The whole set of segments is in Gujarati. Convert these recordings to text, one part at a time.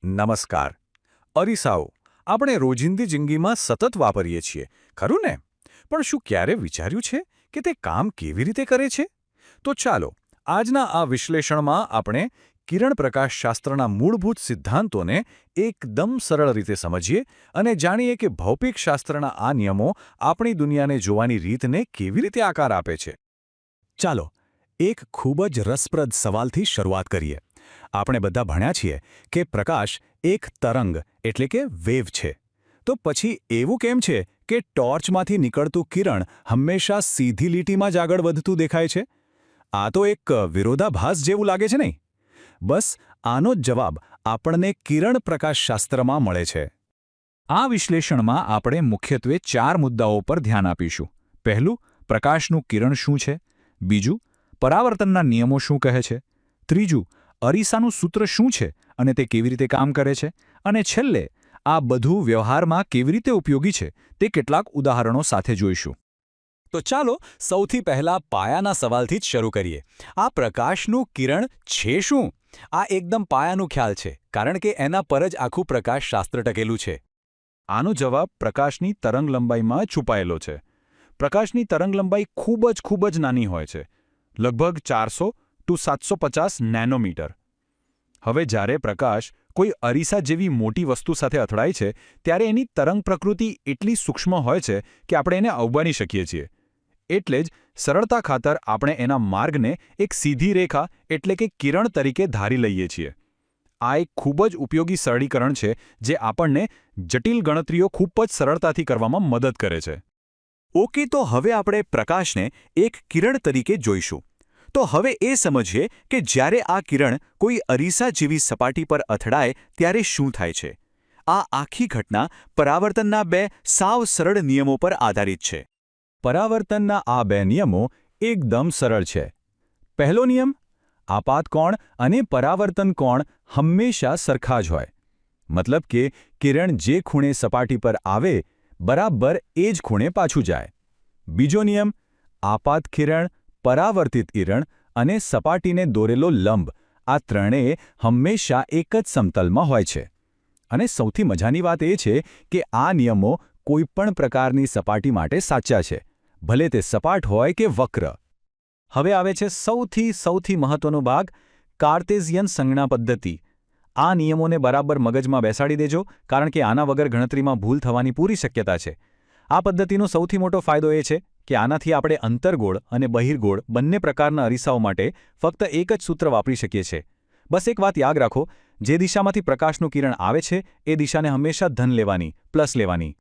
નમસ્કાર. અરીસાઓ આપણે રોજિંદી જિંદગીમાં સતત વાપરીએ છીએ, ખરું ને? પણ શું ક્યારે વિચાર્યું છે કે તે કામ કેવી રીતે કરે છે? તો ચાલો, આજના આ વિશ્લેષણમાં આપણે કિરણપ્રકાશશાસ્ત્રના મૂળભૂત સિદ્ધાંતોને એકદમ સરળ રીતે સમજીએ અને જાણીએ કે ભૌતિકશાસ્ત્રના આ નિયમો આપણી દુનિયાને જોવાની રીતને કેવી રીતે આકાર આપે છે. ચાલો એક ખૂબ જ રસપ્રદ સવાલથી શરૂઆત કરીએ. આપણે બધા ભણ્યા છીએ કે પ્રકાશ એક તરંગ એટલે કે વેવ છે. તો પછી એવું કેમ છે કે ટોર્ચમાંથી નીકળતું કિરણ હંમેશા સીધી લીટીમાં જ આગળ વધતું દેખાય છે? આ તો એક વિરોધાભાસ જેવું લાગે છે નહીં? બસ આનો જ જવાબ આપણને કિરણપ્રકાશશાસ્ત્રમાં મળે છે. આ વિશ્લેષણમાં આપણે મુખ્યત્વે 4 મુદ્દાઓ પર ધ્યાન આપીશું. પહેલું, પ્રકાશનું કિરણ શું છે? બીજું, પરાવર્તનના નિયમો શું કહે છે? ત્રીજું, અરીસાનું સૂત્ર શું છે અને તે કેવી રીતે કામ કરે છે? અને છેલ્લે, આ બધું વ્યવહારમાં કેવી રીતે ઉપયોગી છે તે કેટલાક ઉદાહરણો સાથે જોઈશું. તો ચાલો સૌથી પહેલા પાયાના સવાલથી જ શરૂ કરીએ. આ પ્રકાશનું કિરણ છે શું? આ એકદમ પાયાનું ખ્યાલ છે, કારણ કે એના પર જ આખું પ્રકાશશાસ્ત્ર ટકેલું છે. આનો જવાબ પ્રકાશની તરંગલંબાઈમાં છુપાયેલો છે. પ્રકાશની તરંગલંબાઈ ખૂબ જ નાની હોય છે, લગભગ 400 to 750 નેનોમીટર. હવે જ્યારે પ્રકાશ કોઈ અરીસા જેવી મોટી વસ્તુ સાથે અથડાય છે ત્યારે એની તરંગ પ્રકૃતિ એટલી સૂક્ષ્મ હોય છે કે આપણે એને અવગણી શકીએ છીએ. એટલે જ સરળતા ખાતર આપણે એના માર્ગને એક સીધી રેખા એટલે કે કિરણ તરીકે ધારી લઈએ છીએ. આ એક ખૂબ જ ઉપયોગી સરળીકરણ છે જે આપણને જટિલ ગણતરીઓ ખૂબ જ સરળતાથી કરવામાં મદદ કરે છે. ઓકે, તો હવે આપણે પ્રકાશને એક કિરણ તરીકે જોઈશું. તો હવે એ સમજીએ કે જ્યારે આ કિરણ કોઈ અરીસા જેવી સપાટી પર અથડાય ત્યારે શું થાય છે. આ આખી ઘટના પરાવર્તનના 2 સાવ સરળ નિયમો પર આધારિત છે. પરાવર્તનના આ 2 નિયમો એકદમ સરળ છે. પહેલો નિયમ, આપાત કોણ અને પરાવર્તન કોણ હંમેશા સરખા જ હોય. મતલબ કે કિરણ જે ખૂણે સપાટી પર આવે બરાબર એ જ ખૂણે પાછું જાય. બીજો નિયમ, આપાત કિરણ, પરાવર્તિત કિરણ અને સપાટીને દોરેલો લંબ આ ત્રણેય હંમેશા એક જ સમતલમાં હોય છે. અને સૌથી મજાની વાત એ છે કે આ નિયમો કોઈપણ પ્રકારની સપાટી માટે સાચા છે, ભલે તે સપાટ હોય કે વક્ર. હવે આવે છે સૌથી મહત્વનો ભાગ, કાર્ટેઝિયન સંજ્ઞા પદ્ધતિ. આ નિયમોને બરાબર મગજમાં બેસાડી દેજો, કારણ કે આના વગર ગણતરીમાં ભૂલ થવાની પૂરી શક્યતા છે. આ પદ્ધતિનો સૌથી મોટો ફાયદો એ છે કે આનાથી આપણે અંતર્ગોળ અને બહિર્ગોળ બંને પ્રકારના અરીસાઓ માટે ફક્ત એક જ સૂત્ર વાપરી શકીએ છીએ. બસ એક વાત યાદ રાખો, જે દિશામાંથી પ્રકાશનું કિરણ આવે છે એ દિશાને હંમેશા ધન લેવાની, પ્લસ લેવાની.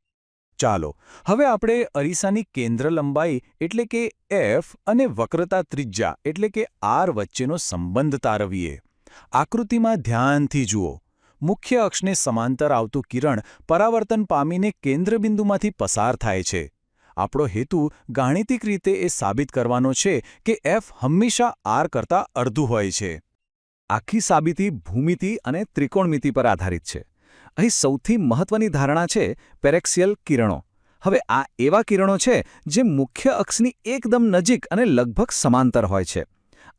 ચાલો હવે આપણે અરીસાની કેન્દ્ર લંબાઈ એટલે કે એફ અને વક્રતા ત્રિજ્યા એટલે કે આર વચ્ચેનો સંબંધ તારવીએ. આકૃતિમાં ધ્યાનથી જુઓ. મુખ્ય અક્ષને સમાંતર આવતું કિરણ પરાવર્તન પામીને કેન્દ્રબિંદુમાંથી પસાર થાય છે. આપણો હેતુ ગાણિતિક રીતે એ સાબિત કરવાનો છે કે એફ હંમેશા આર કરતાં અડધું હોય છે. આખી સાબિતી ભૂમિતિ અને ત્રિકોણમિતિ પર આધારિત છે. અહીં સૌથી મહત્વની ધારણા છે પેરેક્સિયલ કિરણો. હવે આ એવા કિરણો છે જે મુખ્ય અક્ષની એકદમ નજીક અને લગભગ સમાંતર હોય છે.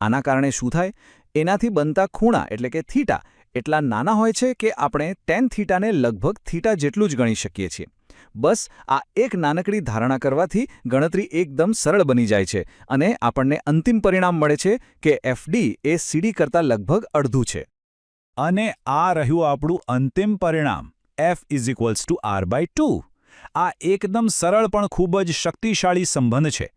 આના કારણે શું થાય? એનાથી બનતા ખૂણા એટલે કે થીટા એટલા નાના હોય છે કે આપણે ટેન થીટાને લગભગ થીટા જેટલું જ ગણી શકીએ છીએ. બસ આ એક નાનકડી ધારણા કરવાથી ગણતરી એકદમ સરળ બની જાય છે અને આપણને અંતિમ પરિણામ મળે છે કે એફડી એ સીડી કરતાં લગભગ અડધું છે. અને આ રહ્યું આપણું અંતિમ પરિણામ, F=R/2. આ એકદમ સરળ પણ ખૂબ જ શક્તિશાળી સંબંધ છે.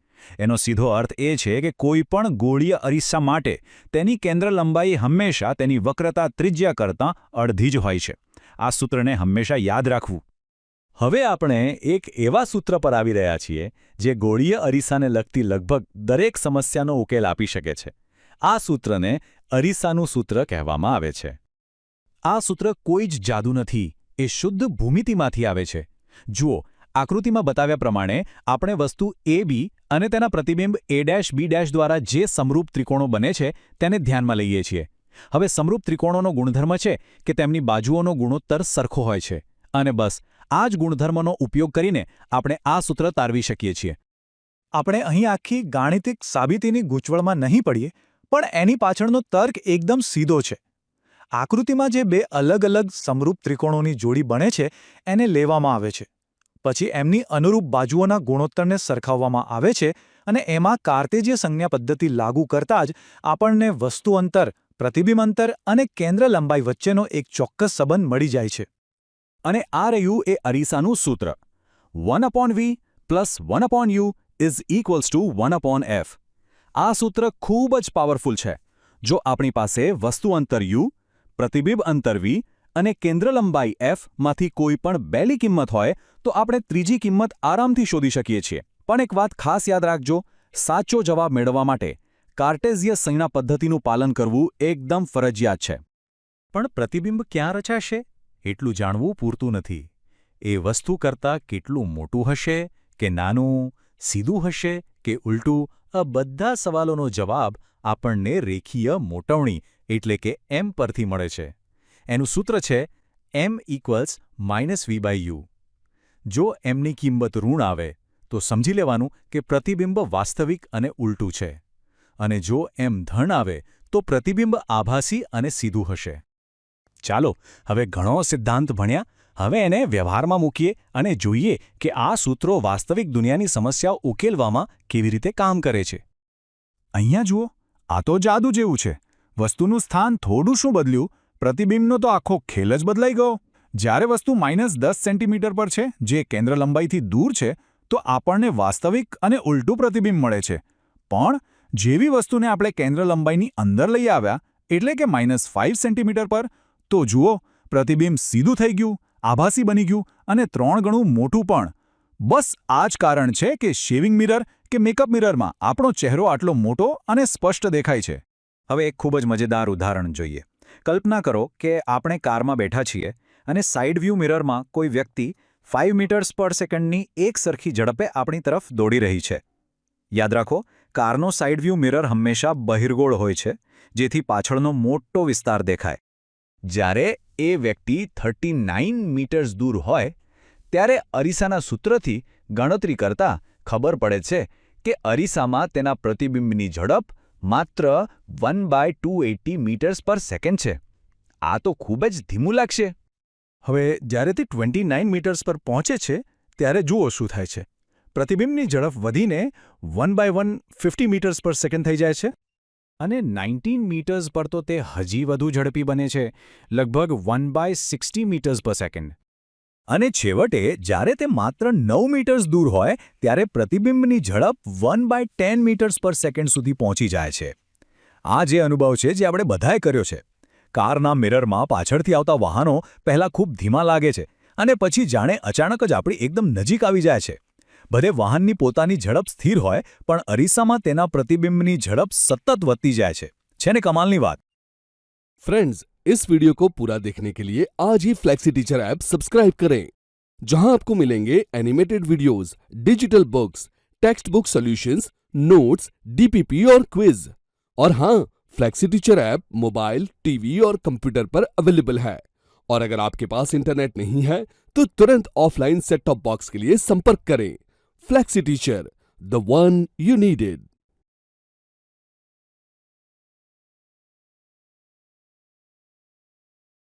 એનો સીધો અર્થ એ છે કે કોઈ પણ ગોળીય અરીસા માટે તેની કેન્દ્ર લંબાઈ હંમેશા તેની વક્રતા ત્રિજ્યા કરતાં અડધી જ હોય છે. આ સૂત્રને હંમેશા યાદ રાખવું. હવે આપણે એક એવા સૂત્ર પર આવી રહ્યા છીએ જે ગોળીય અરીસાને લગતી લગભગ દરેક સમસ્યાનો ઉકેલ આપી શકે છે. આ સૂત્રને અરીસાનું સૂત્ર કહેવામાં આવે છે. આ સૂત્ર કોઈ જ જાદુ નથી, એ શુદ્ધ ભૂમિતિમાંથી આવે છે. જુઓ, આકૃતિમાં બતાવ્યા પ્રમાણે આપણે વસ્તુ AB અને તેના પ્રતિબિંબ A', B' દ્વારા જે સમરૂપ ત્રિકોણો બને છે તેને ધ્યાનમાં લઈએ છીએ. હવે સમરૂપ ત્રિકોણોનો ગુણધર્મ છે કે તેમની બાજુઓનો ગુણોત્તર સરખો હોય છે. અને બસ આ જ ગુણધર્મનો ઉપયોગ કરીને આપણે આ સૂત્ર તારવી શકીએ છીએ. આપણે અહીં આખી ગાણિતિક સાબિતીની ગૂંચવણમાં નહીં પડીએ, પણ એની પાછળનો તર્ક એકદમ સીધો છે. આકૃતિમાં જે બે અલગ અલગ સમરૂપ ત્રિકોણોની જોડી બને છે એને લેવામાં આવે છે. પછી એમની અનુરૂપ બાજુઓના ગુણોત્તરને સરખાવવામાં આવે છે અને એમાં કાર્તેજીય સંજ્ઞા પદ્ધતિ લાગુ કરતાં જ આપણને વસ્તુ અંતર, પ્રતિબિંબ અંતર અને કેન્દ્ર લંબાઈ વચ્ચેનો એક ચોક્કસ સંબંધ મળી જાય છે. અને આ રહ્યું એ અરીસાનું સૂત્ર 1/v + 1/u = 1/f. આ સૂત્ર ખૂબ જ પાવરફુલ છે. જો આપણી પાસે વસ્તુ અંતર u, પ્રતિબિંબ અંતર v અને કેન્દ્ર લંબાઈ f માંથી કોઈ પણ બેલી કિંમત હોય તો આપણે ત્રીજી કિંમત આરામથી શોધી શકીએ છીએ. પણ એક વાત ખાસ યાદ રાખજો, સાચો જવાબ મેળવવા માટે કાર્ટેઝીય સંજ્ઞા પદ્ધતિનું પાલન કરવું એકદમ ફરજિયાત છે. પણ પ્રતિબિંબ ક્યાં રચાશે એટલું જાણવું પૂરતું નથી. એ વસ્તુ કરતાં કેટલું મોટું હશે કે નાનું, સીધું હશે કે ઉલટું, આ બધા સવાલોનો જવાબ આપણને રેખીય મોટવણી એટલે કે m પરથી મળે છે. એનું સૂત્ર છે m = -v/u. જો mની કિંમત ઋણ આવે તો સમજી લેવાનું કે પ્રતિબિંબ વાસ્તવિક અને ઉલટું છે, અને જો m ધન આવે તો પ્રતિબિંબ આભાસી અને સીધું હશે. ચાલો, હવે ઘણો સિદ્ધાંત ભણ્યા, હવે એને વ્યવહારમાં મૂકીએ અને જોઈએ કે આ સૂત્રો વાસ્તવિક દુનિયાની સમસ્યાઓ ઉકેલવામાં કેવી રીતે કામ કરે છે. અહીંયા જુઓ, આ તો જાદુ જેવું છે. વસ્તુનું સ્થાન થોડું શું બદલ્યું, પ્રતિબિંબનો તો આખો ખેલ જ બદલાઈ ગયો. જ્યારે વસ્તુ -10 સેન્ટીમીટર પર છે, જે કેન્દ્ર લંબાઈથી દૂર છે, તો આપણને વાસ્તવિક અને ઉલટું પ્રતિબિંબ મળે છે. પણ જેવી વસ્તુને આપણે કેન્દ્ર લંબાઈની અંદર લઈ આવ્યા, એટલે કે -5 સેન્ટીમીટર પર, તો જુઓ, પ્રતિબિંબ સીધું થઈ ગયું, આભાસી બની ગયું અને 3 ગણું મોટું પણ. બસ આ જ કારણ છે કે શેવિંગ મિરર કે મેકઅપ મિરરમાં આપણો ચહેરો આટલો મોટો અને સ્પષ્ટ દેખાય છે. હવે એક ખૂબ જ મજેદાર ઉદાહરણ જોઈએ. કલ્પના કરો કે આપણે કારમાં બેઠા છીએ અને સાઇડ વ્યૂ મિરરમાં કોઈ વ્યક્તિ 5 મીટર્સ પર સેકન્ડની એક સરખી ઝડપે આપણી તરફ દોડી રહી છે. યાદ રાખો, કારનો સાઇડ વ્યૂ મિરર હંમેશા બહિર્ગોળ હોય છે, જેથી પાછળનો મોટો વિસ્તાર દેખાય. જ્યારે એ વ્યક્તિ 39 મીટર્સ દૂર હોય ત્યારે અરીસાના સૂત્રથી ગણતરી કરતાં ખબર પડે છે કે અરીસામાં તેના પ્રતિબિંબની ઝડપ માત્ર 1/280 મીટર્સ પર સેકન્ડ છે. આ તો ખૂબ જ ધીમું લાગશે. હવે જ્યારે તે 29 મીટર્સ પર પહોંચે છે ત્યારે જુઓ શું થાય છે. પ્રતિબિંબની ઝડપ વધીને 1/150 મીટર્સ પર સેકન્ડ થઈ જાય છે. અને 19 મીટર્સ પર તો તે હજી વધુ ઝડપી બને છે, લગભગ 1/60 મીટર્સ પર સેકન્ડ. અને છેવટે જ્યારે તે માત્ર 9 મીટર્સ દૂર હોય ત્યારે પ્રતિબિંબની ઝડપ 1/10 મીટર્સ પર સેકન્ડ સુધી પહોંચી જાય છે. આ જે અનુભવ છે જે આપણે બધાએ કર્યો છે. કારના મિરરમાં પાછળથી આવતા વાહનો પહેલાં ખૂબ ધીમા લાગે છે અને પછી જાણે અચાનક જ આપણી એકદમ નજીક આવી જાય છે. ભલે વાહનની પોતાની ઝડપ સ્થિર હોય, પણ અરીસામાં તેના પ્રતિબિંબની ઝડપ સતત વધતી જાય છે. છે ને કમાલની વાત? फ्रेंड्स, इस वीडियो को पूरा देखने के लिए आज ही फ्लेक्सी टीचर ऐप सब्सक्राइब करें, जहां आपको मिलेंगे animated videos, digital books, text book solutions, notes, DPP और क्विज. और हाँ, flexi teacher app mobile, TV और कंप्यूटर पर अवेलेबल है. और अगर आपके पास इंटरनेट नहीं है तो तुरंत ऑफलाइन सेट टॉप बॉक्स के लिए संपर्क करें. Flexi teacher, the one you needed.